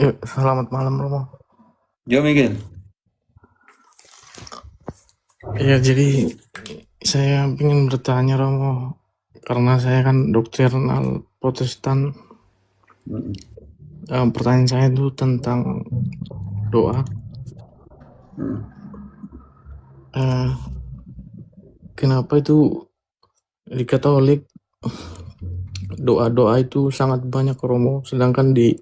Ya, selamat malam Romo. Yo Miguel. Ya, jadi saya ingin bertanya Romo, karena saya kan doktrinal Protestan. Mm. Pertanyaan saya itu tentang doa. Eh, Kenapa itu di Katolik doa-doa itu sangat banyak Romo, sedangkan di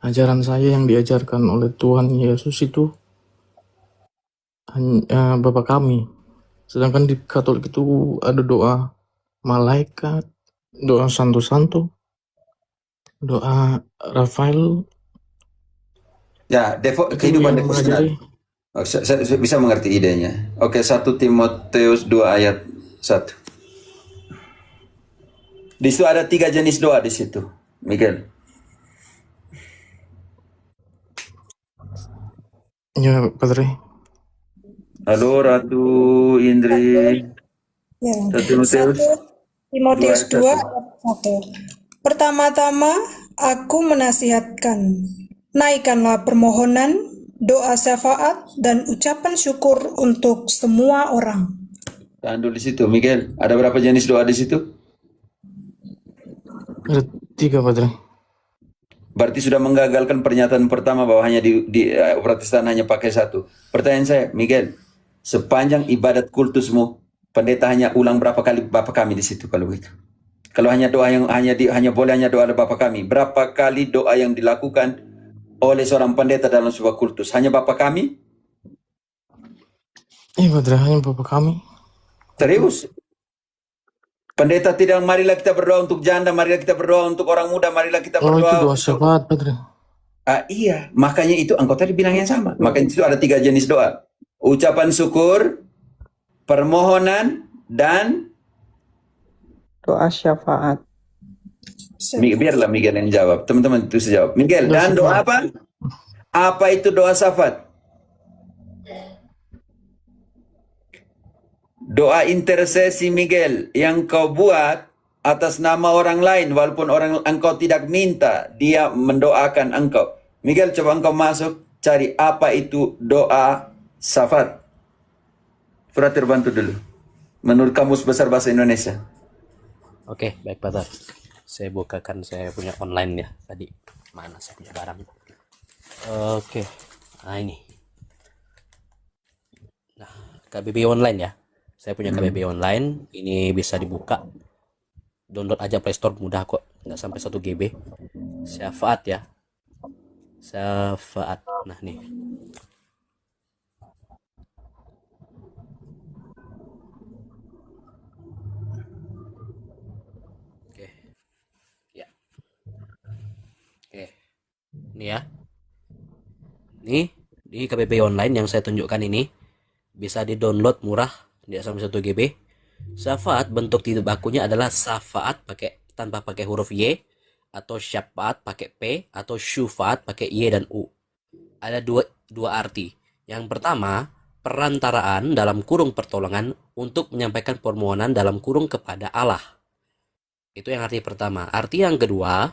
ajaran saya yang diajarkan oleh Tuhan Yesus itu hanya Bapa kami. Sedangkan di Katolik itu ada doa malaikat, doa santo-santo, doa Rafael. Ya, Itu kehidupan yang mengajari. devosional. Oh, saya bisa mengerti idenya. Oke, 1 Timotius 2 ayat 1. Di situ ada 3 jenis doa di situ, Miguel. Ya, Padre. Halo Ratu Indri. Ya, 1 Timotius 1 2 Timotius ayat 2 1. ayat 1. Pertama-tama, aku menasihatkan, naikkanlah permohonan, doa syafaat, dan ucapan syukur untuk semua orang. Tahan dulu di situ, Miguel. Ada berapa jenis doa di situ? Ada 3, Padre. Berarti sudah menggagalkan pernyataan pertama bahwa hanya di Protestan hanya pakai satu. Pertanyaan saya, Miguel, sepanjang ibadat kultusmu, pendeta hanya ulang berapa kali Bapa kami di situ kalau begitu? Kalau hanya doa yang hanya boleh hanya doa Bapa kami, berapa kali doa yang dilakukan oleh seorang pendeta dalam sebuah kultus? Hanya Bapa kami? Padre, hanya Bapak kami. Serius? Pendeta tidak, marilah kita berdoa untuk janda, marilah kita berdoa untuk orang muda, marilah kita Oh, itu berdoa doa untuk... syafaat, Padre. Iya, makanya itu engkau tadi bilang yang sama. Makanya itu ada 3 jenis doa. Ucapan syukur, permohonan, dan doa syafaat. biarlah Miguel yang jawab. Teman-teman itu sejawab. Miguel, Doa dan doa syafaat. apa? Apa itu doa syafaat? Doa intersesi Miguel yang kau buat atas nama orang lain walaupun orang engkau tidak minta, dia mendoakan engkau. Miguel, coba engkau masuk cari apa itu doa syafaat. Pura terbantu dulu. Menurut Kamus Besar Bahasa Indonesia. Oke, baik Pak. Saya bukakan saya punya online ya tadi. Mana saya punya barang? Oke. Nah ini. Nah, KBBI online ya. Saya punya KBBI online. Ini bisa dibuka. Download aja Play Store, mudah kok. Nggak sampai 1 GB. Syafaat ya. Syafaat. Nah nih. Oke. Ya. Oke. Ini ya. Nih di KBBI online yang saya tunjukkan ini bisa di-download murah, tidak sampai 1 GB. Syafaat bentuk titik bakunya adalah syafaat tanpa pakai huruf Y, atau syafaat pakai P, atau syufaat pakai Y dan U. Ada dua arti. Yang pertama, perantaraan dalam kurung pertolongan untuk menyampaikan permohonan dalam kurung kepada Allah. Itu yang arti pertama. Arti yang kedua,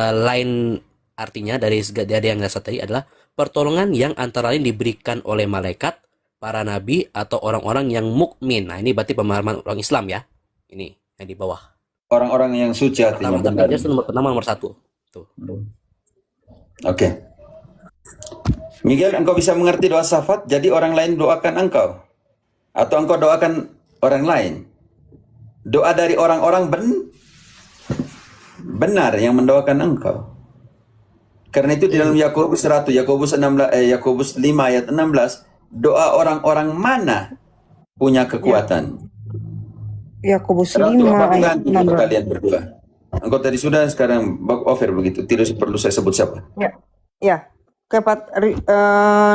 lain artinya dari yang dasar tadi adalah pertolongan yang antara lain diberikan oleh malaikat, para nabi, atau orang-orang yang mukmin. Nah, ini berarti pemahaman orang Islam ya. Ini yang di bawah. Orang-orang yang suci artinya. Pertama, tapi nomor pertama nomor 1. Tuh. Oke. Miguel, engkau bisa mengerti doa syafaat, jadi orang lain doakan engkau. Atau engkau doakan orang lain. Doa dari orang-orang benar yang mendoakan engkau. Karena itu di dalam Yakobus 100, Yakobus 5 ayat 16, doa orang-orang mana punya kekuatan? Yakobus Ratu, 5 apa ayat mengganti 16. kalian berdua? Engkau tadi sudah, sekarang offer begitu. Tidak perlu saya sebut siapa. Ya,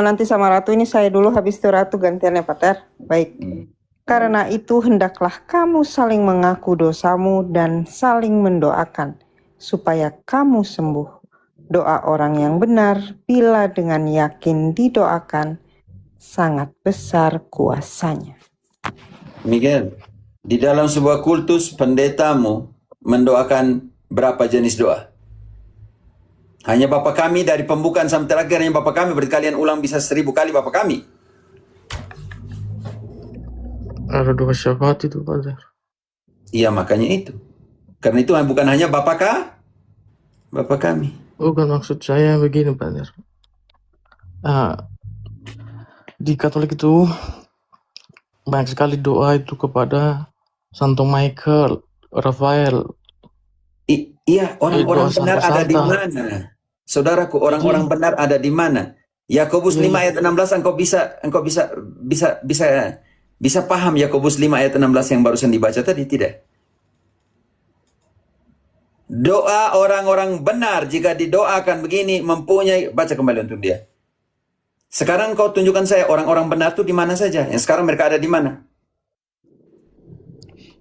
nanti sama Ratu ini saya dulu, habis itu Ratu gantian ya Pater. Baik. Karena itu hendaklah kamu saling mengaku dosamu dan saling mendoakan supaya kamu sembuh. Doa orang yang benar bila dengan yakin didoakan sangat besar kuasanya. Miguel, di dalam sebuah kultus pendetamu mendoakan berapa jenis doa? Hanya Bapa kami dari pembukaan sampai terakhir hanya Bapa kami, berarti kalian ulang bisa 1000 kali Bapa kami. Ada doa syafaat itu, Father. Iya, makanya itu. Karena itu bukan hanya Bapa kami. Bukan, maksud saya begini, Father. Di Katolik itu banyak sekali doa itu kepada Santo Michael, Rafael. Iya, orang-orang doa benar ada di santa-santa. mana? Saudaraku, orang-orang benar ada di mana? Yakobus 5 ayat 16 engkau bisa paham Yakobus 5 ayat 16 yang barusan dibaca tadi, tidak? Doa orang-orang benar jika didoakan begini mempunyai, baca kembali untuk dia. Sekarang kau tunjukkan saya orang-orang benar itu di mana saja. Yang sekarang mereka ada di mana?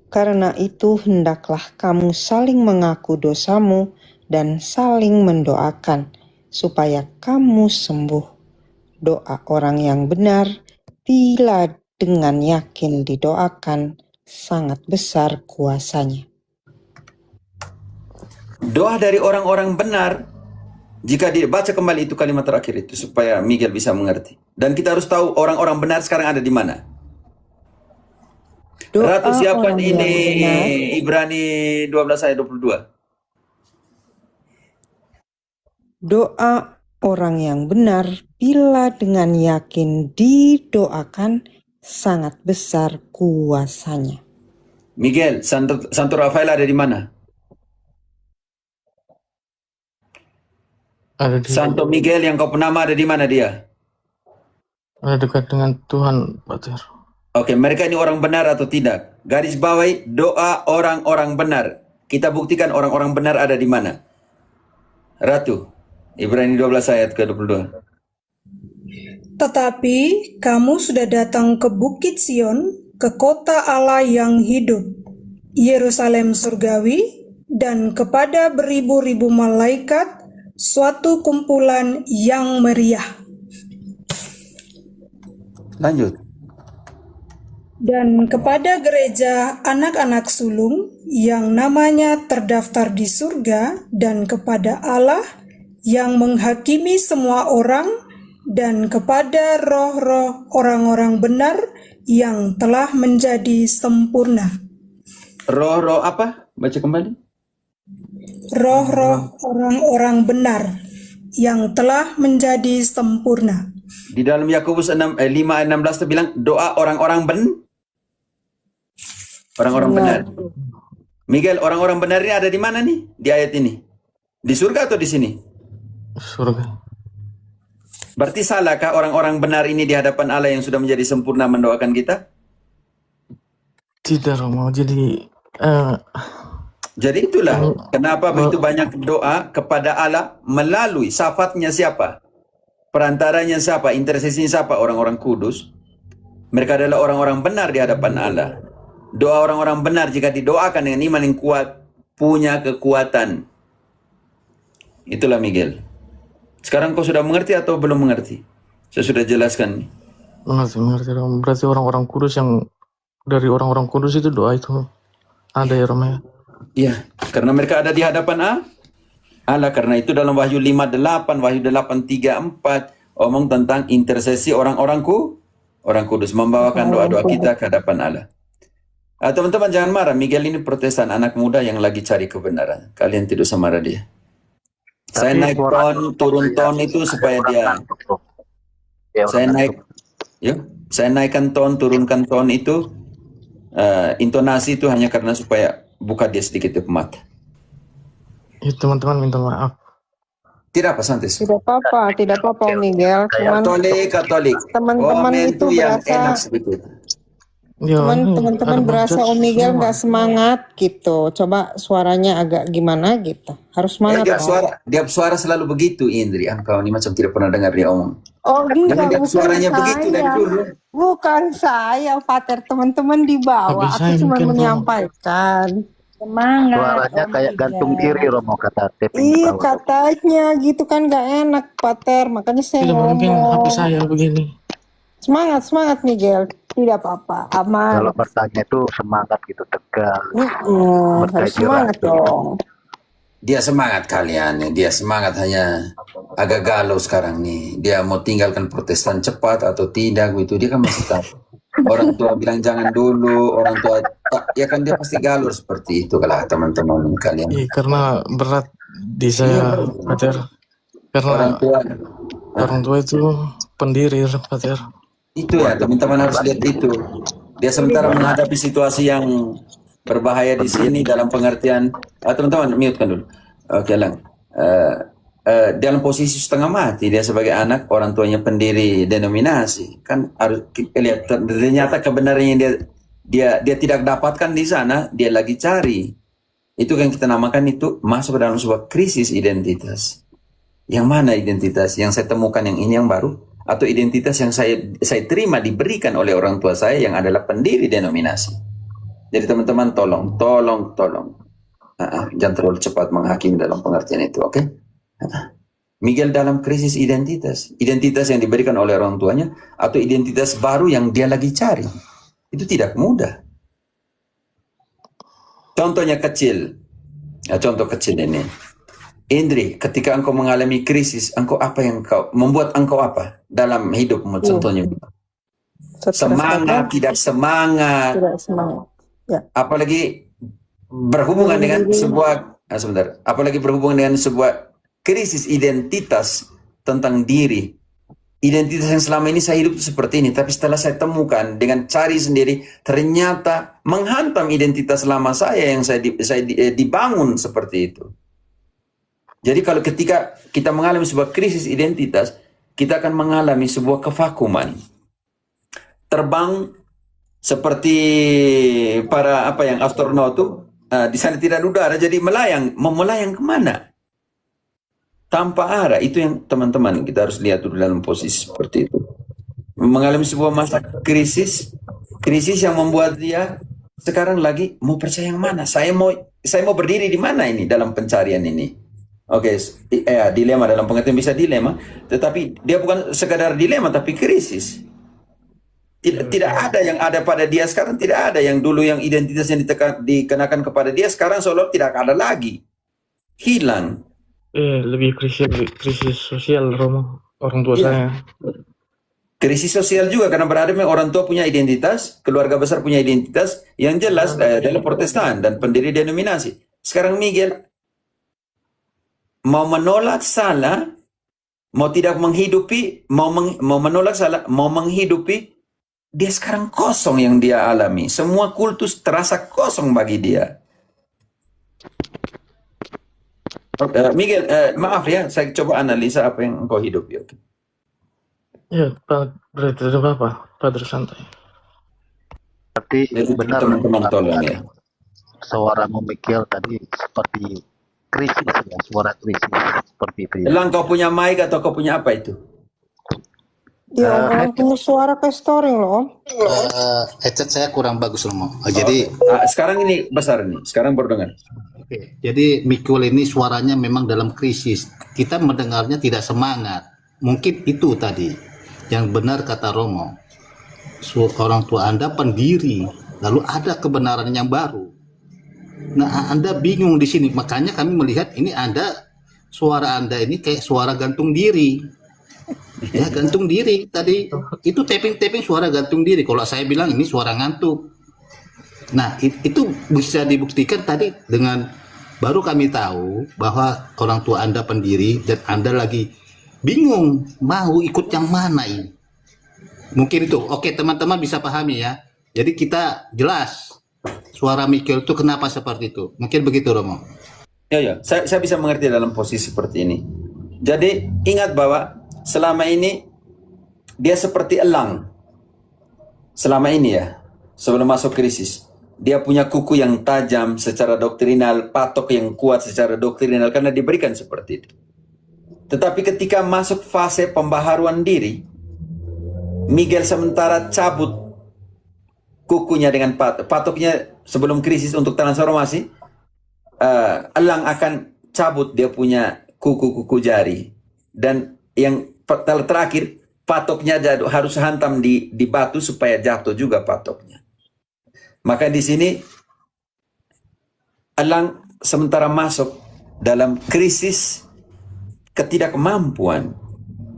Karena itu hendaklah kamu saling mengaku dosamu dan saling mendoakan supaya kamu sembuh. Doa orang yang benar bila dengan yakin didoakan sangat besar kuasanya. Doa dari orang-orang benar, jika dibaca kembali itu kalimat terakhir itu supaya Miguel bisa mengerti. Dan kita harus tahu orang-orang benar sekarang ada di mana. Doa Ratu siapa orang ini? yang benar, Ibrani 12 ayat 22. doa orang yang benar bila dengan yakin didoakan sangat besar kuasanya. Miguel, Santo Rafael ada di mana? Ada di Santo Miguel yang kau penama ada di mana dia? ada dekat dengan Tuhan, Father. Oke, mereka ini orang benar atau tidak? Garis bawahi doa orang-orang benar. Kita buktikan orang-orang benar ada di mana. Ratu, Ibrani 12 ayat ke-22. Tetapi kamu sudah datang ke Bukit Sion, ke kota Allah yang hidup, Yerusalem surgawi, dan kepada beribu-ribu malaikat, suatu kumpulan yang meriah. Lanjut. Dan kepada gereja anak-anak sulung yang namanya terdaftar di surga, dan kepada Allah yang menghakimi semua orang, dan kepada roh-roh orang-orang benar yang telah menjadi sempurna. Roh-roh apa? Baca kembali. Roh-roh orang-orang benar yang telah menjadi sempurna. Di dalam Yakobus 5 ayat 16 itu bilang doa orang-orang benar. Miguel, orang-orang benar ini ada di mana nih? Di ayat ini. Di surga atau di sini? Surga. Berarti salahkah orang-orang benar ini di hadapan Allah yang sudah menjadi sempurna mendoakan kita? Tidak, Romo. Jadi Jadi itulah kenapa begitu banyak doa kepada Allah melalui syafaatnya siapa? Perantaranya siapa? Intercesinya siapa? Orang-orang kudus. Mereka adalah orang-orang benar di hadapan Allah. Doa orang-orang benar jika didoakan dengan iman yang kuat punya kekuatan. Itulah Miguel. Sekarang kau sudah mengerti atau belum mengerti? Saya sudah jelaskan. mengerti, Romo. Berarti orang-orang kudus yang dari orang-orang kudus itu doa itu ada ya, Romo ya? Iya, karena mereka ada di hadapan Allah. Karena itu dalam Wahyu 5:8, Wahyu 8:3-4 omong tentang intercesi orang kudus membawakan doa-doa kita ke hadapan Allah. Teman-teman jangan marah, Miguel ini Protestan, anak muda yang lagi cari kebenaran. Kalian tidak usah marah dia. Saya naik ton, turun ton itu supaya dia. Saya naikkan ton, turunkan ton itu, intonasi itu hanya karena supaya buka dia sedikit mata. Ya, teman-teman minta maaf. Tidak apa, santai. Tidak apa-apa Miguel. Cuman Katolik. teman-teman itu yang berasa enak sedikit. Ya, Cuman ini teman-teman ada berasa budget Om Miguel semua. nggak semangat gitu. Coba suaranya agak gimana gitu. Harus semangat. Dia suara selalu begitu, Indri. Engkau ini macam tidak pernah dengar dia omong. Oh Memang enggak, dia bukan suaranya begitu dari saya. dulu. Bukan saya, Pater. Teman-teman di bawah. Habis Aku saya cuma mungkin, Romo. menyampaikan. Semangat. Suaranya Om kayak Miguel. gantung diri, Romo, kata taping di Iya bawah. katanya gitu kan nggak enak, Pater. Makanya saya Tidak mungkin ngomong. HP saya begini. Semangat Miguel. Tidak apa-apa, aman. Kalau bertanya itu semangat gitu, tegar. Harus Bergairah semangat tuh. dong. dia semangat kalian nih. Dia semangat, hanya agak galau sekarang nih. Dia mau tinggalkan Protestan cepat atau tidak gitu. Dia kan masih tahu. Orang tua bilang jangan dulu, orang tua ya kan dia pasti galau seperti itu kalau teman-teman kalian. Iya, karena berat di saya, Pater. Orang Karena tua orang tua itu pendiri, Pater. itu ya, teman-teman harus lihat itu. Dia sementara menghadapi situasi yang berbahaya di sini dalam pengertian. Teman-teman mute kan dulu. Oke lang. Dalam posisi setengah mati dia sebagai anak, orang tuanya pendiri denominasi, kan harus lihat ternyata kebenaran yang dia tidak dapatkan di sana, dia lagi cari. Itu yang kita namakan itu masuk ke dalam sebuah krisis identitas. Yang mana identitas yang saya temukan, yang ini yang baru, atau identitas yang saya terima diberikan oleh orang tua saya yang adalah pendiri denominasi. Jadi teman-teman tolong jangan terlalu cepat menghakimi dalam pengertian itu, oke? Miguel dalam krisis identitas yang diberikan oleh orang tuanya atau identitas baru yang dia lagi cari. Itu tidak mudah. Contohnya kecil. Contoh kecil ini. Indri, ketika engkau mengalami krisis, engkau apa yang membuat engkau apa dalam hidupmu? Contohnya. Semangat, tidak semangat. Tidak semangat. Ya. Apalagi berhubungan dengan sebuah apalagi berhubungan dengan sebuah krisis identitas tentang diri. Identitas yang selama ini saya hidup seperti ini, tapi setelah saya temukan dengan cari sendiri, ternyata menghantam identitas lama saya yang saya dibangun seperti itu. Jadi kalau ketika kita mengalami sebuah krisis identitas, kita akan mengalami sebuah kevakuman. Terbang seperti para yang astronot tuh, di sana tidak ada udara, jadi melayang kemana? Tanpa arah. Itu yang teman-teman kita harus lihat dulu dalam posisi seperti itu. Mengalami sebuah masa krisis yang membuat dia sekarang lagi mau percaya yang mana? Saya mau berdiri di mana ini dalam pencarian ini? Oke, dilema dalam pengertian bisa dilema, tetapi dia bukan sekadar dilema tapi krisis. Tidak ada yang ada pada dia sekarang, tidak ada yang dulu yang identitasnya dikenakan kepada dia sekarang seolah tidak ada lagi. Hilang. Lebih krisis sosial, Romo, orang tua saya. Krisis sosial juga karena berada orang tua punya identitas, keluarga besar punya identitas yang jelas dalam Protestan dan pendiri denominasi. Sekarang Miguel mau menolak salah, mau tidak menghidupi, mau menolak salah, mau menghidupi, dia sekarang kosong yang dia alami. Semua kultus terasa kosong bagi dia. Miguel, maaf ya, saya coba analisa apa yang engkau hidupi. Okay? Ya, Pak, berarti tidak apa-apa, Padre santai. Berarti benar teman-teman tolong ya. Suaramu Miguel tadi seperti krisis ya, suara krisis seperti itu ya. Elang, kau punya mic atau kau punya apa itu? Ya, orang punya suara kayak storing loh. Headset saya kurang bagus loh. Jadi sekarang ini besar nih, sekarang baru dengar. Oke, jadi Miguel ini suaranya memang dalam krisis. Kita mendengarnya tidak semangat. Mungkin itu tadi yang benar kata Romo. Orang tua Anda pendiri, lalu ada kebenaran yang baru. Nah, Anda bingung di sini. Makanya kami melihat ini suara Anda ini kayak suara gantung diri. Ya, gantung diri tadi. Itu tapping suara gantung diri. Kalau saya bilang ini suara ngantuk. Nah, itu bisa dibuktikan tadi dengan baru kami tahu bahwa orang tua Anda pendiri dan Anda lagi bingung mau ikut yang mana ini. Mungkin itu. Oke, teman-teman bisa pahami ya. Jadi kita jelas suara Miguel itu kenapa seperti itu. Mungkin begitu, Romo. Ya, saya bisa mengerti dalam posisi seperti ini. Jadi ingat bahwa selama ini dia seperti elang. Selama ini ya, sebelum masuk krisis. Dia punya kuku yang tajam secara doktrinal, patok yang kuat secara doktrinal karena diberikan seperti itu. Tetapi ketika masuk fase pembaharuan diri, Miguel sementara cabut kukunya dengan patoknya sebelum krisis untuk transformasi, elang akan cabut dia punya kuku-kuku jari. Dan yang terakhir, patoknya harus hantam di batu supaya jatuh juga patoknya. Maka di sini elang sementara masuk dalam krisis ketidakmampuan.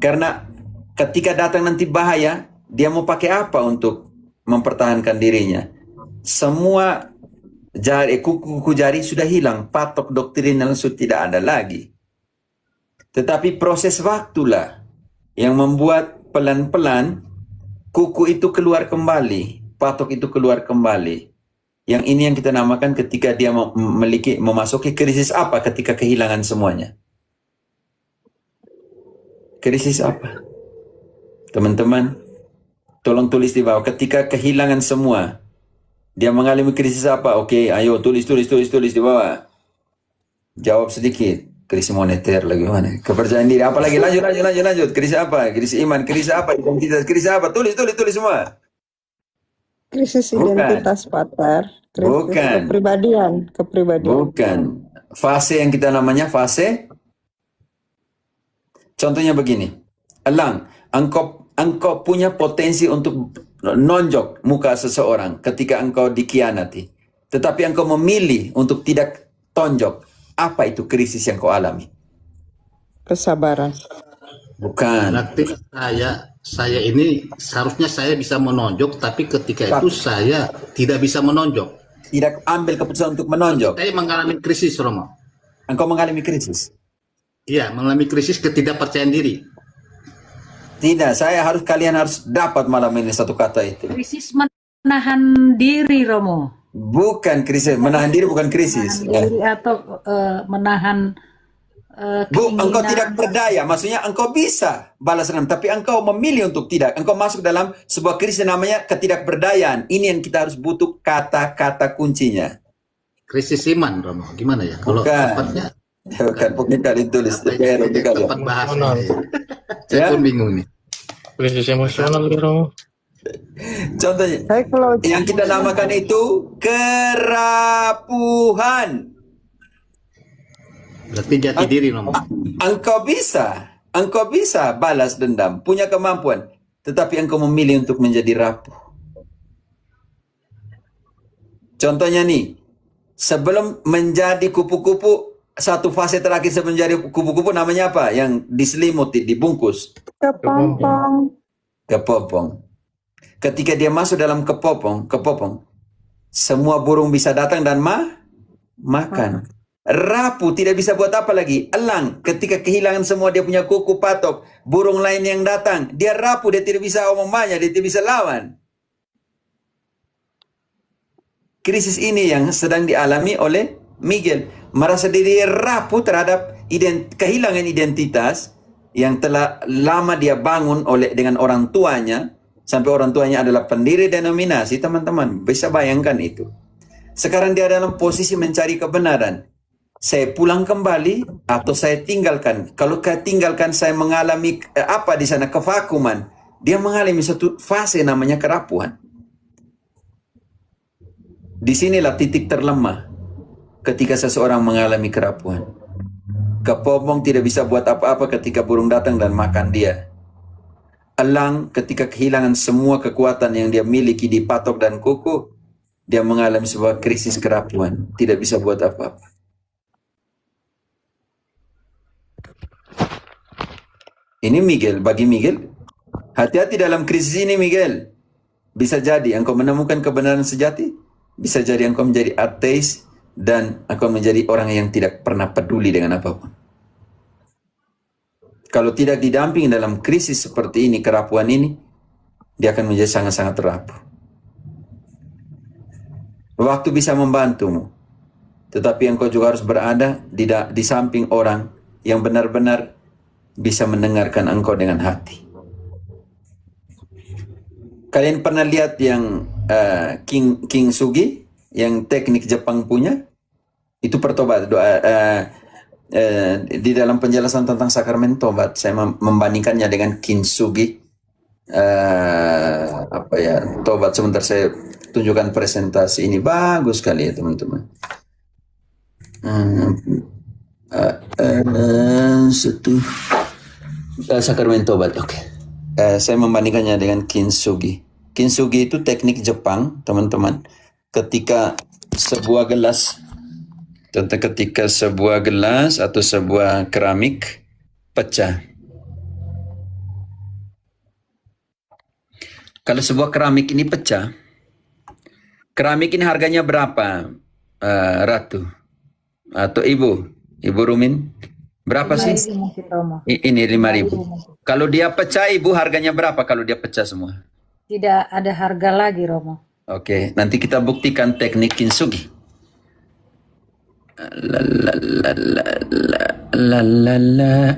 Karena ketika datang nanti bahaya, dia mau pakai apa untuk mempertahankan dirinya? Semua kuku jari sudah hilang, patok doktrinal sudah tidak ada lagi. Tetapi proses waktulah yang membuat pelan-pelan kuku itu keluar kembali, patok itu keluar kembali. Yang ini yang kita namakan ketika dia memasuki krisis apa ketika kehilangan semuanya. Krisis apa? Teman-teman, tolong tulis di bawah. Ketika kehilangan semua, dia mengalami krisis apa? Oke, ayo tulis di bawah. Jawab sedikit. Krisis moneter lagi mana? Kepercayaan diri. Apalagi lanjut. Krisis apa? Krisis iman. Krisis apa? Identitas. Krisis apa? Tulis semua. Krisis identitas, Pater. Krisis Bukan. kepribadian. Bukan. Fase yang kita namanya fase. Contohnya begini. Elang, engkau punya potensi untuk nonjok muka seseorang ketika engkau dikhianati. Tetapi engkau memilih untuk tidak tonjok. Apa itu krisis yang kau alami? Kesabaran. Bukan. Berarti saya ini seharusnya saya bisa menonjok, tapi ketika itu saya tidak bisa menonjok. Tidak ambil keputusan untuk menonjok. Saya mengalami krisis, Romo. Engkau mengalami krisis? Iya, mengalami krisis ketidakpercayaan diri. Tidak, kalian harus dapat malam ini satu kata itu. Krisis menahan diri, Romo. Bukan krisis, menahan diri bukan krisis. Menahan diri atau menahan engkau tidak berdaya, maksudnya engkau bisa balas dendam, tapi engkau memilih untuk tidak. Engkau masuk dalam sebuah krisis namanya ketidakberdayaan. Ini yang kita harus butuh kata-kata kuncinya. Krisis iman, Romo. Gimana ya? Kalau tepatnya bukan kali tulis. Tempat bahasnya. Saya pun bingung nih. Krisis emosional gitu. Contohnya, yang kita namakan itu kerapuhan. Berarti jati diri, Romo. Engkau bisa balas dendam, punya kemampuan, tetapi engkau memilih untuk menjadi rapuh. Contohnya nih, sebelum menjadi kupu-kupu, satu fase terakhir sebelum menjadi kupu-kupu namanya apa? Yang diselimuti, dibungkus. Kepompong. Ketika dia masuk dalam kepopong, semua burung bisa datang dan makan. Rapuh, tidak bisa buat apa lagi. Elang, ketika kehilangan semua dia punya kuku, patok, burung lain yang datang, dia rapuh, dia tidak bisa omong banyak, dia tidak bisa lawan. Krisis ini yang sedang dialami oleh Miguel. Merasa diri rapuh terhadap kehilangan identitas yang telah lama dia bangun dengan orang tuanya, sampai orang tuanya adalah pendiri denominasi. Teman-teman bisa bayangkan itu. Sekarang dia dalam posisi mencari kebenaran. Saya pulang kembali atau saya tinggalkan? Kalau saya tinggalkan, saya mengalami apa di sana? Kevakuman. Dia mengalami satu fase namanya kerapuhan. Disinilah titik terlemah ketika seseorang mengalami kerapuhan. Kepompong tidak bisa buat apa-apa ketika burung datang dan makan dia. Elang ketika kehilangan semua kekuatan yang dia miliki di patok dan kuku, dia mengalami sebuah krisis kerapuhan. Tidak bisa buat apa-apa. Ini Miguel, bagi Miguel, hati-hati dalam krisis ini Miguel. Bisa jadi engkau menemukan kebenaran sejati, bisa jadi engkau menjadi ateis, dan engkau menjadi orang yang tidak pernah peduli dengan apapun. Kalau tidak didampingi dalam krisis seperti ini, kerapuhan ini, dia akan menjadi sangat-sangat rapuh. Waktu bisa membantumu, tetapi engkau juga harus berada di samping orang yang benar-benar bisa mendengarkan engkau dengan hati. Kalian pernah lihat yang King Sugi, yang teknik Jepang punya? Itu pertobat. Di dalam penjelasan tentang sakramen tobat, saya membandingkannya dengan Kintsugi. Tobat. Sebentar saya tunjukkan presentasi ini, bagus sekali ya teman-teman. Sakramen tobat, oke. Saya membandingkannya dengan Kintsugi. Kintsugi itu teknik Jepang, teman-teman. Ketika sebuah gelas Contoh ketika sebuah gelas atau sebuah keramik pecah. Kalau sebuah keramik ini pecah, keramik ini harganya berapa, Ratu? Atau Ibu Rumin? Berapa sih? 5.000 mungkin Romo. Ini 5.000. 5.000 mungkin. Kalau dia pecah, Ibu, harganya berapa kalau dia pecah semua? Tidak ada harga lagi Romo. Oke, nanti kita buktikan teknik kintsugi.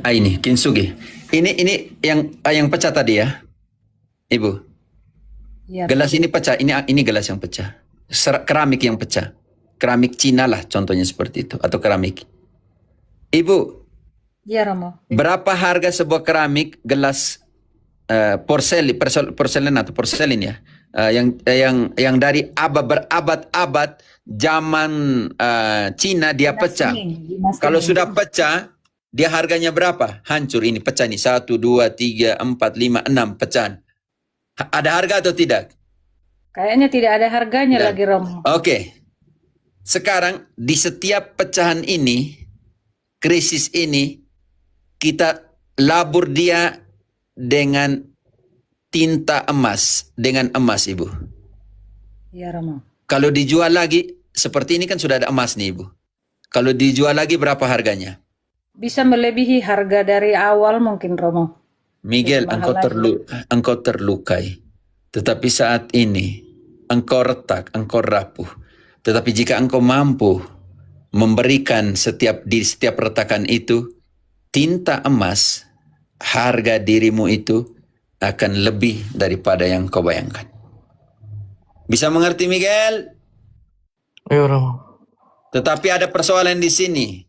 Ini kintsugi. Ini yang pecah tadi ya, Ibu. Ya, Gelas ini pecah. Ini gelas yang pecah. Keramik yang pecah. Keramik Cina lah contohnya seperti itu, atau keramik. Ibu, ya Romo. berapa harga sebuah keramik gelas porselin atau porselin ya? Yang dari berabad-abad zaman Cina dia pecah. Kalau sudah pecah, dia harganya berapa? Hancur ini, pecah nih. 1, 2, 3, 4, 5, 6 pecahan. Ada harga atau tidak? Kayaknya tidak ada harganya Tidak. lagi Romo. Oke. Sekarang di setiap pecahan ini, krisis ini, kita labur dia dengan tinta emas, dengan emas, Ibu. Ya Romo. Kalau dijual lagi, seperti ini kan sudah ada emas nih, Ibu. Kalau dijual lagi berapa harganya? Bisa melebihi harga dari awal mungkin Romo. Miguel, Lebih mahal engkau terlukai. Tetapi saat ini, engkau retak, engkau rapuh. Tetapi jika engkau mampu memberikan di setiap retakan itu tinta emas, harga dirimu itu akan lebih daripada yang kau bayangkan. Bisa mengerti, Miguel? Ayo Romo. Tetapi ada persoalan di sini.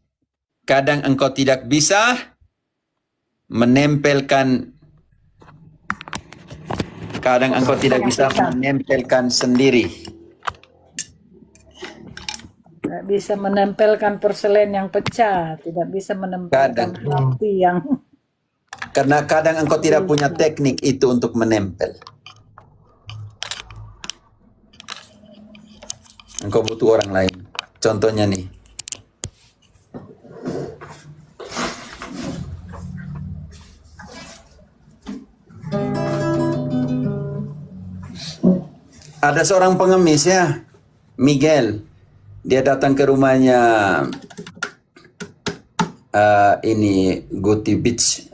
Kadang engkau tidak bisa menempelkan sendiri. Tidak bisa menempelkan porselen yang pecah, tidak bisa menempelkan api yang Karena kadang engkau tidak punya teknik itu untuk menempel. Engkau butuh orang lain. Contohnya nih. Ada seorang pengemis ya, Miguel. Dia datang ke rumahnya ini Guti Beach,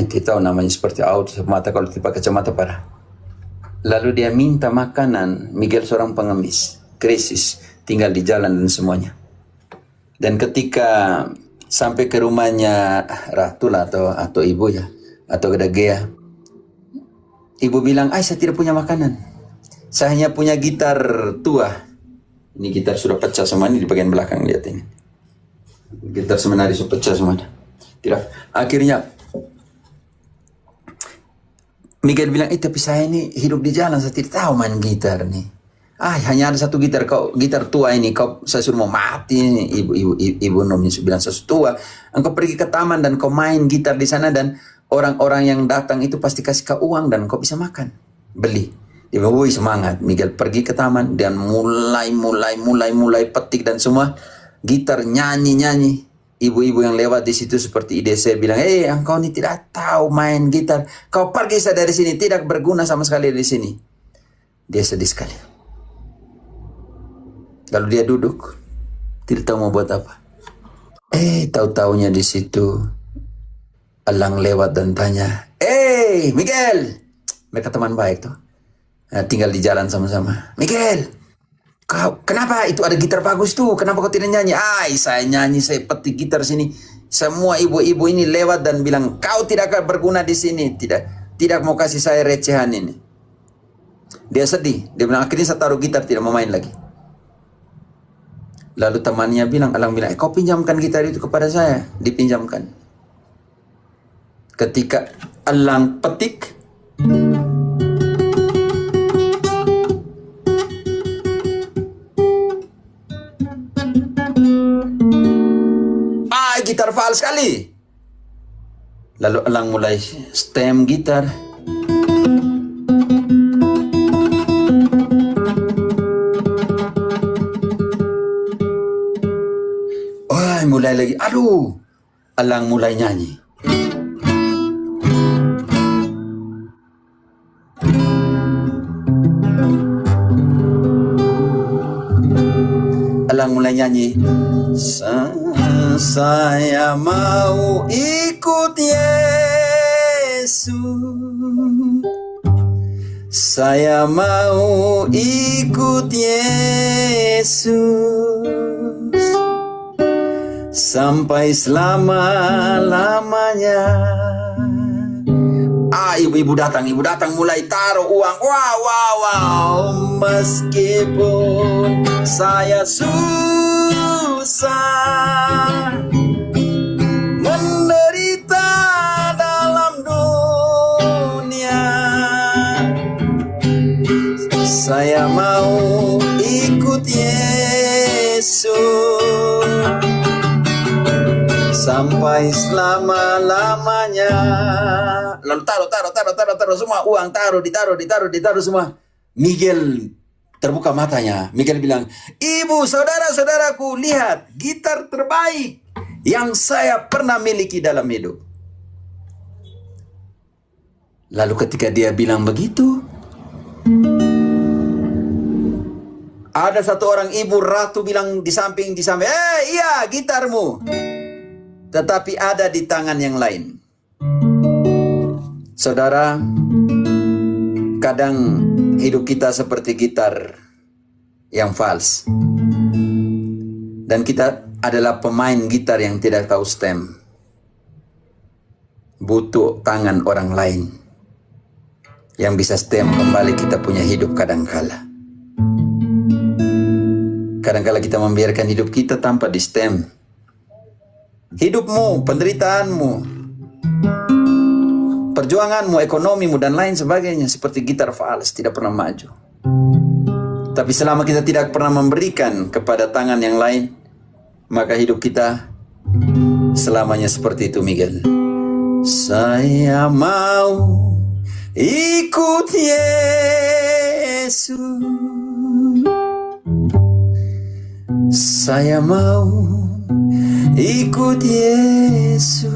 tidak tahu namanya seperti mata kalau pakai kacamata parah. Lalu dia minta makanan. Miguel seorang pengemis, krisis, tinggal di jalan dan semuanya. Dan ketika sampai ke rumahnya Ratu lah atau ibu ya, atau Gea, ibu bilang, saya tidak punya makanan. Saya hanya punya gitar tua. Ini gitar sudah pecah semua, ini di bagian belakang, lihat ini. Gitar semenari sudah pecah semuanya. Tidak. Akhirnya Miguel bilang, tapi saya ini hidup di jalan, saya tidak tahu main gitar nih. Hanya ada satu gitar, gitar tua ini, saya suruh mau mati ini. Ibu Nom bilang, saya tua. Engkau pergi ke taman dan kau main gitar di sana dan orang-orang yang datang itu pasti kasih kau uang dan kau bisa makan, beli. Dia bilang, semangat. Miguel pergi ke taman dan mulai petik dan semua. Gitar, nyanyi. Ibu-ibu yang lewat di situ seperti IDC bilang, engkau ini tidak tahu main gitar. Kau pergi saja dari sini, tidak berguna sama sekali di sini. Dia sedih sekali. Lalu dia duduk, tidak tahu mau buat apa. Tahu-taunya di situ elang lewat dan tanya, Miguel. Mereka teman baik tuh. Tinggal di jalan sama-sama. Miguel, kau kenapa itu ada gitar bagus tuh? Kenapa kau tidak nyanyi? Saya nyanyi, saya petik gitar sini. Semua ibu-ibu ini lewat dan bilang, kau tidak akan berguna di sini. Tidak mau kasih saya recehan ini. Dia sedih. Dia bilang, akhirnya saya taruh gitar, tidak mau main lagi. Lalu temannya bilang, elang bilang, kau pinjamkan gitar itu kepada saya. Dipinjamkan. Ketika elang petik, gitar fals sekali. Lalu elang mulai stem gitar. mulai lagi. Aduh, elang mulai nyanyi. Elang mulai nyanyi. Saya mau ikut Yesus. Saya mau ikut Yesus sampai selama-lamanya. Ibu-ibu datang mulai taruh uang. Wow. Meskipun saya susah menderita dalam dunia, saya mau ikut Yesus sampai selama-lamanya. Lalu taruh semua uang, ditaruh semua. Miguel terbuka matanya. Miguel bilang, "Ibu, saudara-saudaraku, lihat gitar terbaik yang saya pernah miliki dalam hidup." Lalu ketika dia bilang begitu, ada satu orang ibu ratu bilang di samping, iya gitarmu, tetapi ada di tangan yang lain. Saudara, kadang hidup kita seperti gitar yang fals. Dan kita adalah pemain gitar yang tidak tahu stem. Butuh tangan orang lain yang bisa stem kembali kita punya hidup kadangkala. Kadangkala kita membiarkan hidup kita tanpa di stem. Hidupmu, penderitaanmu, perjuanganmu, ekonomimu, dan lain sebagainya seperti gitar fals, tidak pernah maju. Tapi selama kita tidak pernah memberikan kepada tangan yang lain, maka hidup kita selamanya seperti itu, Miguel. Saya mau ikut Yesus. Saya mau ikut Yesus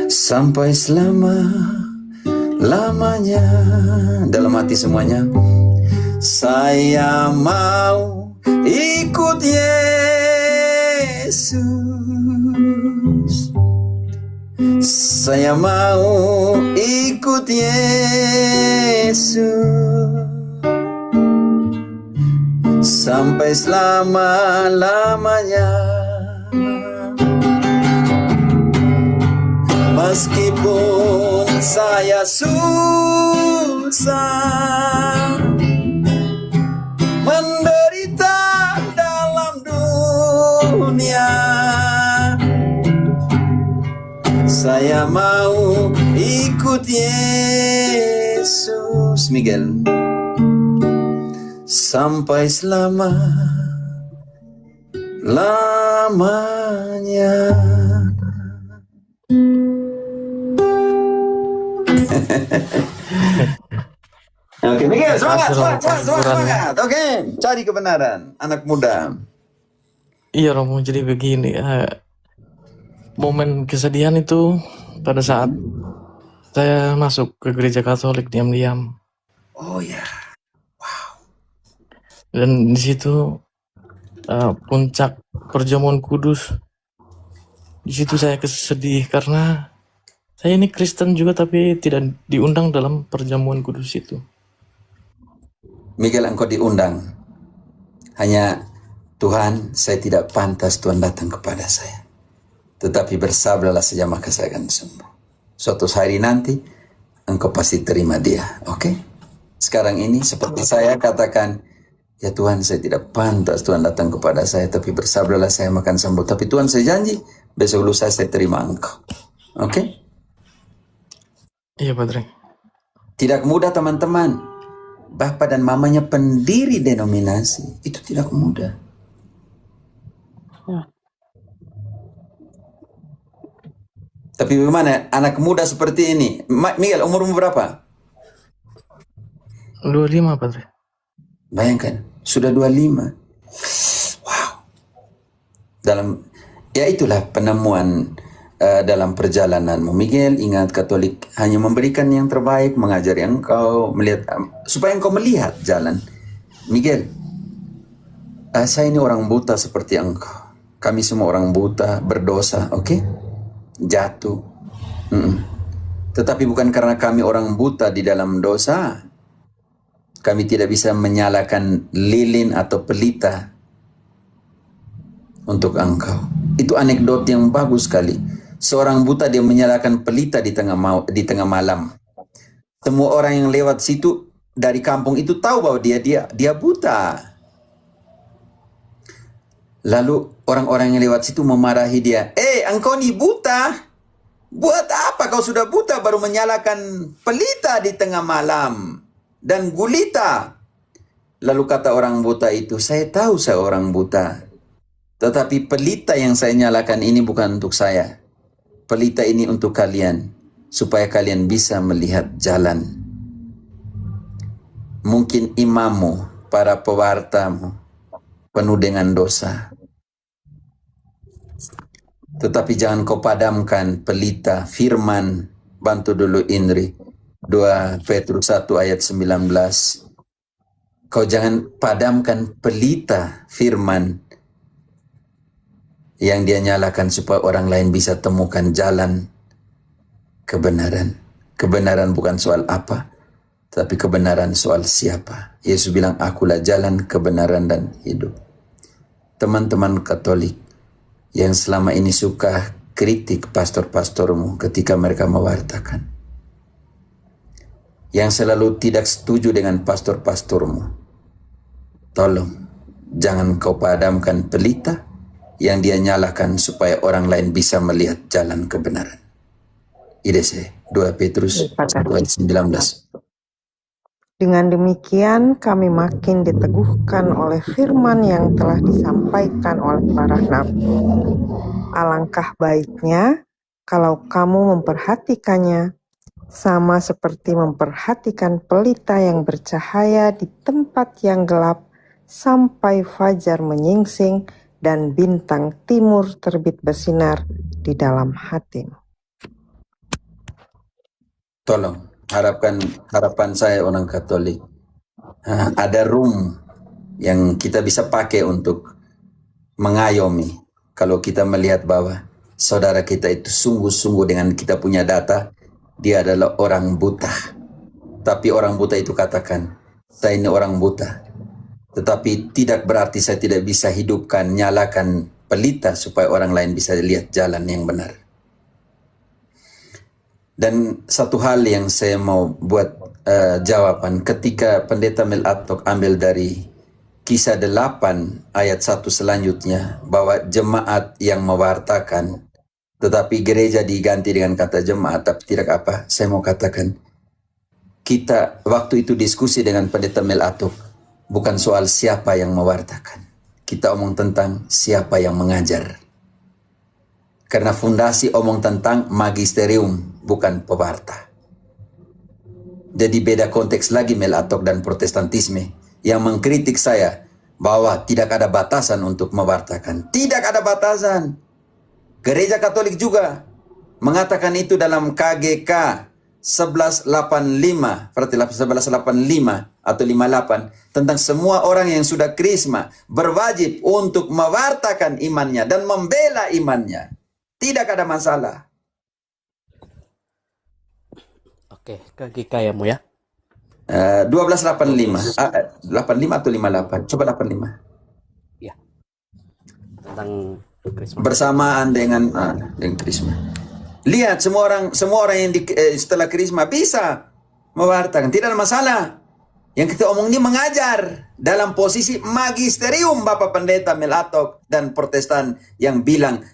sampai selama-lamanya. Dalam hati semuanya, saya mau ikut Yesus. Saya mau ikut Yesus sampai selama-lamanya. Meskipun saya susah menderita dalam dunia, saya mau ikut Yesus, Miguel, sampai selama-lamanya. Oke, Miguel, semangat. Oke, cari kebenaran, anak muda. Iya Romo, jadi begini, momen kesedihan itu pada saat saya masuk ke gereja Katolik diam-diam. Oh ya. Dan di situ puncak perjamuan kudus. Di situ saya kesedih karena saya ini Kristen juga tapi tidak diundang dalam perjamuan kudus itu. Miguel, engkau diundang. Hanya Tuhan, saya tidak pantas Tuhan datang kepada saya. Tetapi bersabarlah saja, maka saya akan sembuh. Suatu hari nanti engkau pasti terima dia. Oke? Sekarang ini seperti saya katakan, ya Tuhan, saya tidak pantas Tuhan datang kepada saya, tapi bersabarlah saya makan sembuh. Tapi Tuhan, saya janji besok lusa saya terima engkau. Oke? Iya, Padre. Tidak mudah, teman-teman. Bapak dan mamanya pendiri denominasi, itu tidak mudah. Tapi bagaimana anak muda seperti ini? Miguel, umurmu berapa? 25, Padre. Bayangkan, sudah 25. Ya itulah penemuan dalam perjalananmu. Miguel, ingat Katolik hanya memberikan yang terbaik, mengajari engkau melihat supaya engkau melihat jalan. Miguel, saya ini orang buta seperti engkau. Kami semua orang buta, berdosa, oke? Jatuh. Tetapi bukan karena kami orang buta di dalam dosa, kami tidak bisa menyalakan lilin atau pelita untuk engkau. Itu anekdot yang bagus sekali. Seorang buta dia menyalakan pelita di tengah malam. Semua orang yang lewat situ dari kampung itu tahu bahwa dia buta. Lalu orang-orang yang lewat situ memarahi dia. Engkau ni buta. Buat apa kau sudah buta baru menyalakan pelita di tengah malam dan gulita? Lalu kata orang buta itu, saya tahu saya orang buta. Tetapi pelita yang saya nyalakan ini bukan untuk saya. Pelita ini untuk kalian, supaya kalian bisa melihat jalan. Mungkin imammu, para pewartamu, penuh dengan dosa. Tetapi jangan kau padamkan pelita firman. Bantu dulu Indri. 2 Petrus 1 ayat 19. Kau jangan padamkan pelita firman yang dia nyalakan supaya orang lain bisa temukan jalan kebenaran. Kebenaran bukan soal apa, tapi kebenaran soal siapa. Yesus bilang, akulah jalan, kebenaran, dan hidup. Teman-teman Katolik yang selama ini suka kritik pastor-pastormu ketika mereka mewartakan, yang selalu tidak setuju dengan pastor-pastormu, tolong jangan kau padamkan pelita yang dia nyalakan supaya orang lain bisa melihat jalan kebenaran. IDC 2 Petrus 1 ayat 19. Dengan demikian kami makin diteguhkan oleh firman yang telah disampaikan oleh para nabi. Alangkah baiknya kalau kamu memperhatikannya sama seperti memperhatikan pelita yang bercahaya di tempat yang gelap sampai fajar menyingsing dan bintang timur terbit bersinar di dalam hatimu. Tolong, harapan saya orang Katolik, ada room yang kita bisa pakai untuk mengayomi. Kalau kita melihat bahwa saudara kita itu sungguh-sungguh dengan kita punya data, dia adalah orang buta. Tapi orang buta itu katakan, saya ini orang buta. Tetapi tidak berarti saya tidak bisa hidupkan, nyalakan pelita supaya orang lain bisa lihat jalan yang benar. Dan satu hal yang saya mau buat jawaban, ketika Pendeta Mel Atok ambil dari Kisah 8 ayat 1 selanjutnya, bahwa jemaat yang mewartakan, tetapi gereja diganti dengan kata jemaat, tapi tidak apa, saya mau katakan, kita waktu itu diskusi dengan Pendeta Mel Atok, bukan soal siapa yang mewartakan. Kita omong tentang siapa yang mengajar. Karena fundasi omong tentang magisterium, bukan pewarta. Jadi beda konteks lagi Mel Atok dan Protestantisme yang mengkritik saya bahwa tidak ada batasan untuk mewartakan. Tidak ada batasan. Gereja Katolik juga mengatakan itu dalam KGK 1185, berarti 1185 atau 58, tentang semua orang yang sudah krisma berwajib untuk mewartakan imannya dan membela imannya. Tidak ada masalah. Oke, KGK ya Mu ya. 1285, 85 atau 58? Coba 85. Ya. Tentang krisma. Bersamaan dengan krisma. Lihat semua orang yang setelah krisma bisa mewartakan, tidak ada masalah. Yang kita omong ini mengajar dalam posisi magisterium Bapak Pendeta Mel Atok dan Protestan yang bilang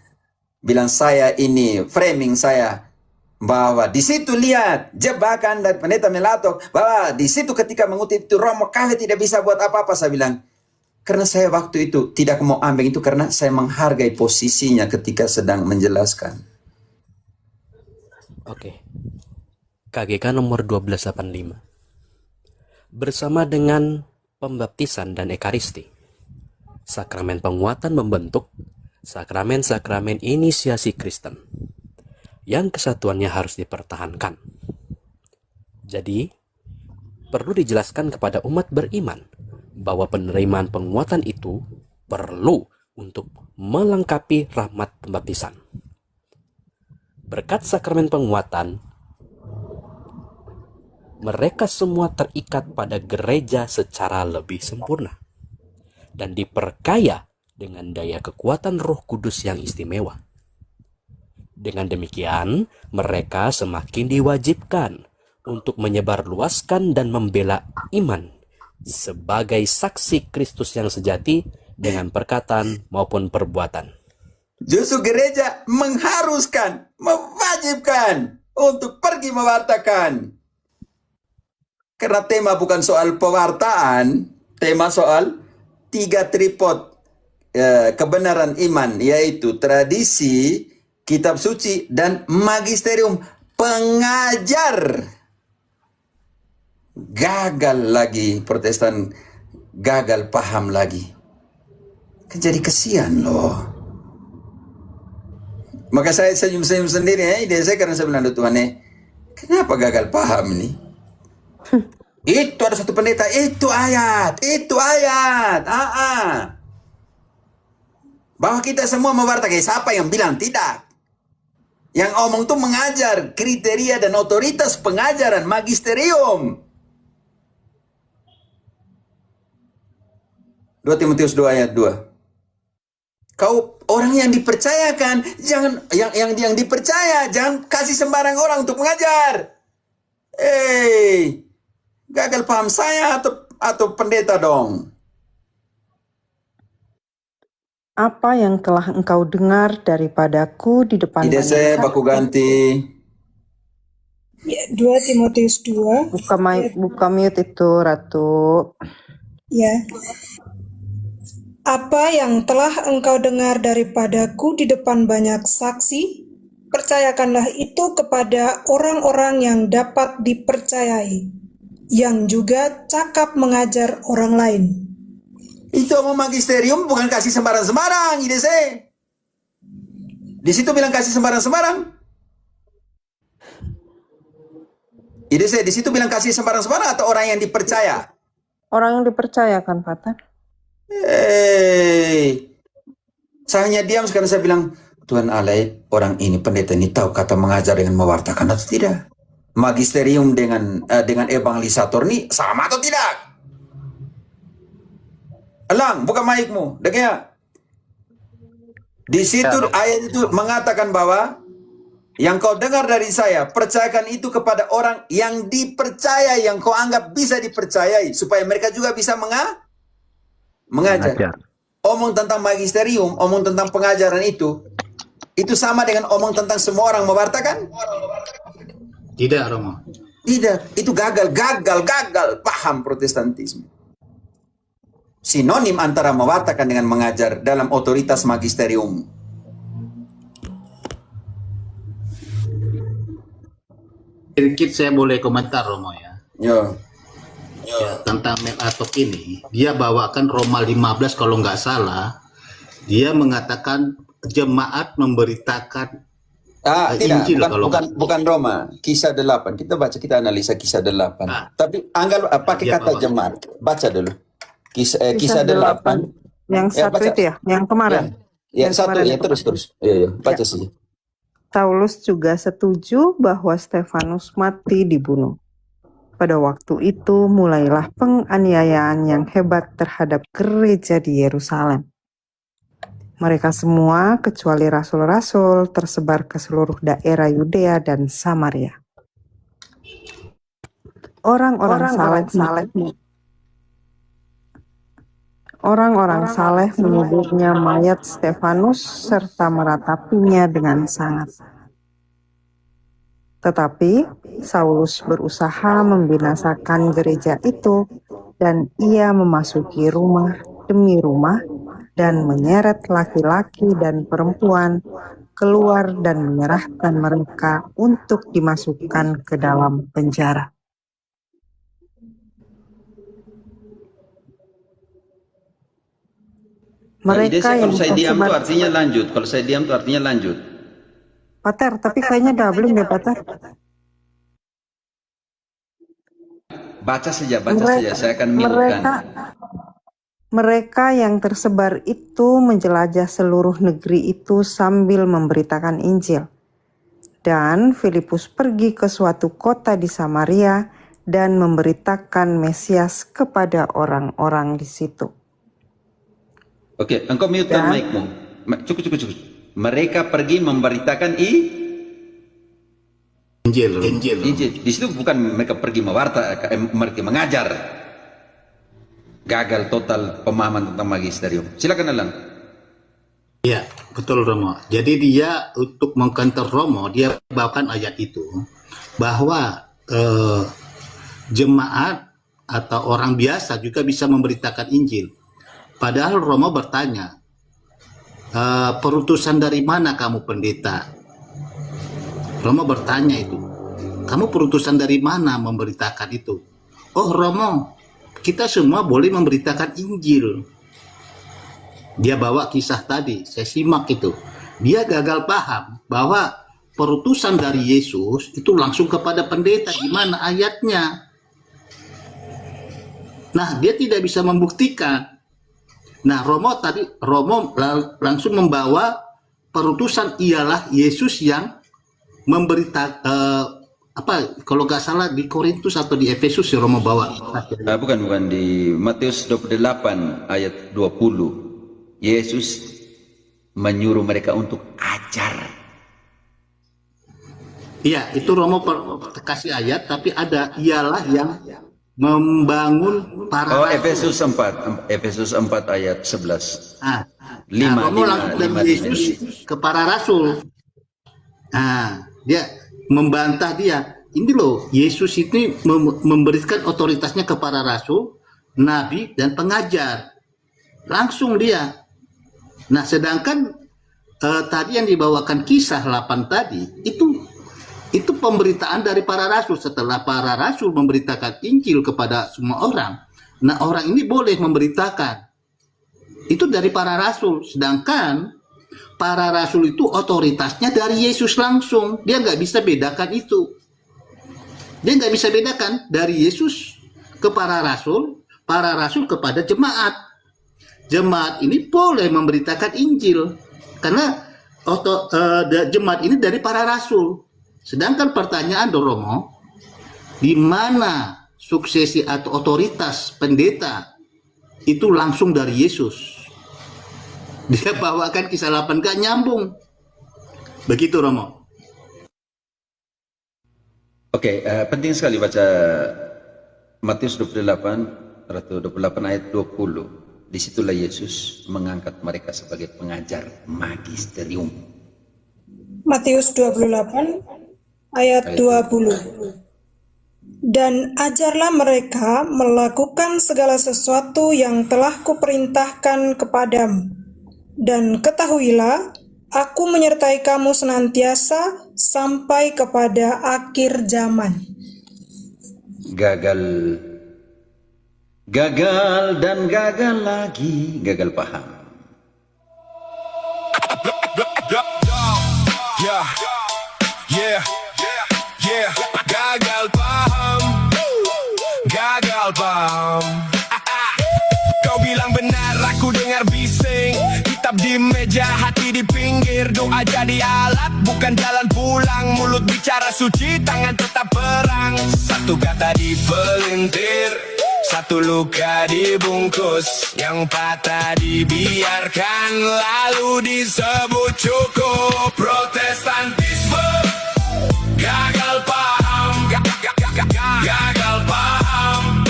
saya ini framing saya bahwa di situ lihat jebakan dari Pendeta Mel Atok, bahwa di situ ketika mengutip itu Romo kali tidak bisa buat apa-apa. Saya bilang karena saya waktu itu tidak mau ambil itu karena saya menghargai posisinya ketika sedang menjelaskan. Oke. KGK nomor 1285. Bersama dengan pembaptisan dan ekaristi, sakramen penguatan membentuk sakramen-sakramen inisiasi Kristen yang kesatuannya harus dipertahankan. Jadi, perlu dijelaskan kepada umat beriman bahwa penerimaan penguatan itu perlu untuk melengkapi rahmat pembaptisan. Berkat sakramen penguatan, mereka semua terikat pada gereja secara lebih sempurna dan diperkaya dengan daya kekuatan Roh Kudus yang istimewa. Dengan demikian, mereka semakin diwajibkan untuk menyebarluaskan dan membela iman sebagai saksi Kristus yang sejati dengan perkataan maupun perbuatan. Justru gereja mengharuskan, mewajibkan untuk pergi mewartakan. Karena tema bukan soal pewartaan, tema soal 3 tripod kebenaran iman, yaitu tradisi, kitab suci, dan magisterium pengajar. Gagal lagi Protestan, gagal paham lagi. Kan jadi kesian loh. Maka saya senyum-senyum sendiri ide saya, karena saya bilang, Tuhan kenapa gagal paham nih? Itu ada satu pendeta, itu ayat. Bahwa kita semua mewartakan, siapa yang bilang tidak? Yang omong tuh mengajar kriteria dan otoritas pengajaran magisterium. 2 Timotius 2 ayat 2. Kau orang yang dipercayakan, jangan yang dipercaya, jangan kasih sembarang orang untuk mengajar. Gagal paham saya atau pendeta dong? Apa yang telah engkau dengar daripadaku di depan Ide banyak saya saksi. baku ganti. Ya, 2 Timotius 2. Buka mute itu, Ratu. Ya. Apa yang telah engkau dengar daripadaku di depan banyak saksi, percayakanlah itu kepada orang-orang yang dapat dipercayai, yang juga cakap mengajar orang lain. Itu omong magisterium bukan kasih sembarang-sembarang, ide saya. Di situ bilang kasih sembarang-sembarang. Ide saya di situ bilang kasih sembarang-sembarang atau orang yang dipercaya? Orang yang dipercayakan, Pater. Saya hanya diam sekarang, saya bilang, Tuhan Allah, orang ini pendeta ini tahu kata mengajar dengan mewartakan atau tidak? Magisterium dengan evangelisator ini sama atau tidak? Elang, buka mic-mu. Dengar. Di situ ayat itu mengatakan bahwa yang kau dengar dari saya, percayakan itu kepada orang yang dipercaya, yang kau anggap bisa dipercayai, supaya mereka juga bisa mengajar. Omong tentang magisterium, omong tentang pengajaran itu sama dengan omong tentang semua orang mewartakan? Tidak, Romo. Tidak, itu gagal paham Protestantisme. Sinonim antara mewartakan dengan mengajar dalam otoritas magisterium. Sedikit saya boleh komentar, Romo ya. Ya, tentang Melatok ini, dia bawakan Roma 15 kalau nggak salah, dia mengatakan jemaat memberitakan Tidak, Injil kalau bukan Roma, Kisah 8. Kita analisa Kisah 8. Tapi anggap pakai kata jemaat. Baca dulu. Kisah 8. Yang satu itu ya, yang kemarin. Ya, satu ya, terus. Iya, baca sih. Saulus juga setuju bahwa Stefanus mati dibunuh. Pada waktu itu mulailah penganiayaan yang hebat terhadap gereja di Yerusalem. Mereka semua, kecuali rasul-rasul, tersebar ke seluruh daerah Yudea dan Samaria. Orang-orang saleh menyebutnya mayat Stefanus serta meratapinya dengan sangat. Tetapi Saulus berusaha membinasakan gereja itu, dan ia memasuki rumah demi rumah dan menyeret laki-laki dan perempuan keluar dan menyerahkan mereka untuk dimasukkan ke dalam penjara. Mereka Desi, yang kalau saya diam tersebar. tuh artinya lanjut. Kalau saya diam tuh artinya lanjut. Pater, tapi kayaknya doubling deh, Pater. Baca saja, saya akan mute-kan. Mereka yang tersebar itu menjelajah seluruh negeri itu sambil memberitakan Injil. Dan Filipus pergi ke suatu kota di Samaria dan memberitakan Mesias kepada orang-orang di situ. Oke, engkau mute-kan mic-mu. Cukup. Mereka pergi memberitakan Injil. Di situ bukan mereka pergi mereka mengajar. Gagal total pemahaman tentang magisterium. Silakan Alan. Ya, betul Romo. Jadi dia untuk mengcounter Romo, dia bawakan ayat itu bahwa jemaat atau orang biasa juga bisa memberitakan Injil. Padahal Romo bertanya, perutusan dari mana kamu pendeta? Romo bertanya itu, kamu perutusan dari mana memberitakan itu? Oh Romo, kita semua boleh memberitakan Injil. Dia bawa kisah tadi, saya simak itu. Dia gagal paham bahwa perutusan dari Yesus itu langsung kepada pendeta. Gimana ayatnya? Nah, dia tidak bisa membuktikan. Nah, Romo langsung membawa perutusan ialah Yesus yang memberitakan kalau nggak salah di Korintus atau di Efesus ya Romo bawa. Bukan di Matius 28 ayat 20. Yesus menyuruh mereka untuk ajar. Iya, itu Romo kasih ayat, tapi ada ialah yang membangun para Efesus 4 ayat 11. Romo langsung dari Yesus ke para rasul. Dia membantah dia. Ini loh, Yesus ini memberikan otoritasnya kepada rasul, nabi, dan pengajar. Langsung dia. Nah, sedangkan tadi yang dibawakan kisah 8 tadi, itu pemberitaan dari para rasul. Setelah para rasul memberitakan Injil kepada semua orang, nah orang ini boleh memberitakan. Itu dari para rasul. Sedangkan para rasul itu otoritasnya dari Yesus langsung. Dia nggak bisa bedakan itu. Dia nggak bisa bedakan dari Yesus ke para rasul kepada jemaat. Jemaat ini boleh memberitakan Injil karena jemaat ini dari para rasul. Sedangkan pertanyaan Romo, di mana suksesi atau otoritas pendeta itu langsung dari Yesus? Dia bawakan kisah 8 gak nyambung. Begitu Romo. Oke, penting sekali baca Matius 28 ayat 20. Disitulah Yesus mengangkat mereka sebagai pengajar magisterium. Matius 28 ayat 20. Dan ajarlah mereka melakukan segala sesuatu yang telah kuperintahkan kepadamu. Dan ketahuilah, aku menyertai kamu senantiasa sampai kepada akhir zaman. Gagal dan gagal lagi, gagal paham. Gagal paham. Kau bilang benar, aku dengar bising. Kitab di meja, hati di pinggir. Doa jadi alat, bukan jalan pulang. Mulut bicara suci, tangan tetap perang. Satu kata dipelintir, satu luka dibungkus. Yang patah dibiarkan, lalu disebut cukup. Protestantisme gagal paham. Gagal paham.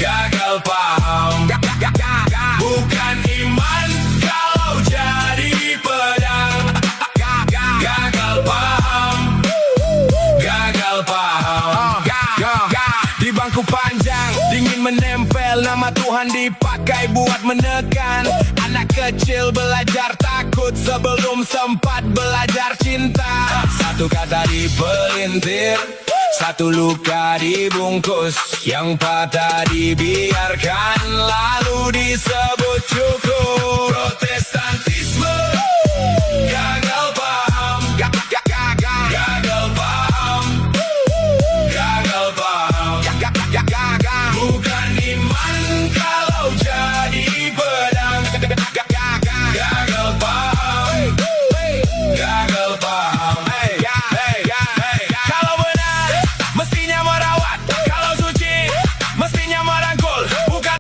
Gagal paham. Bukan iman kalau jadi pedang. Gagal paham. Gagal paham. Di bangku panjang dingin menempel, nama Tuhan dipakai buat menekan. Anak kecil belajar takut sebelum sempat belajar cinta. Satu kata dipelintir, Satu luka dibungkus, yang patah dibiarkan, lalu disebut cukup. Protestantisme gagal paham, gagal paham, gagal paham, bukan iman kalau jadi pedang.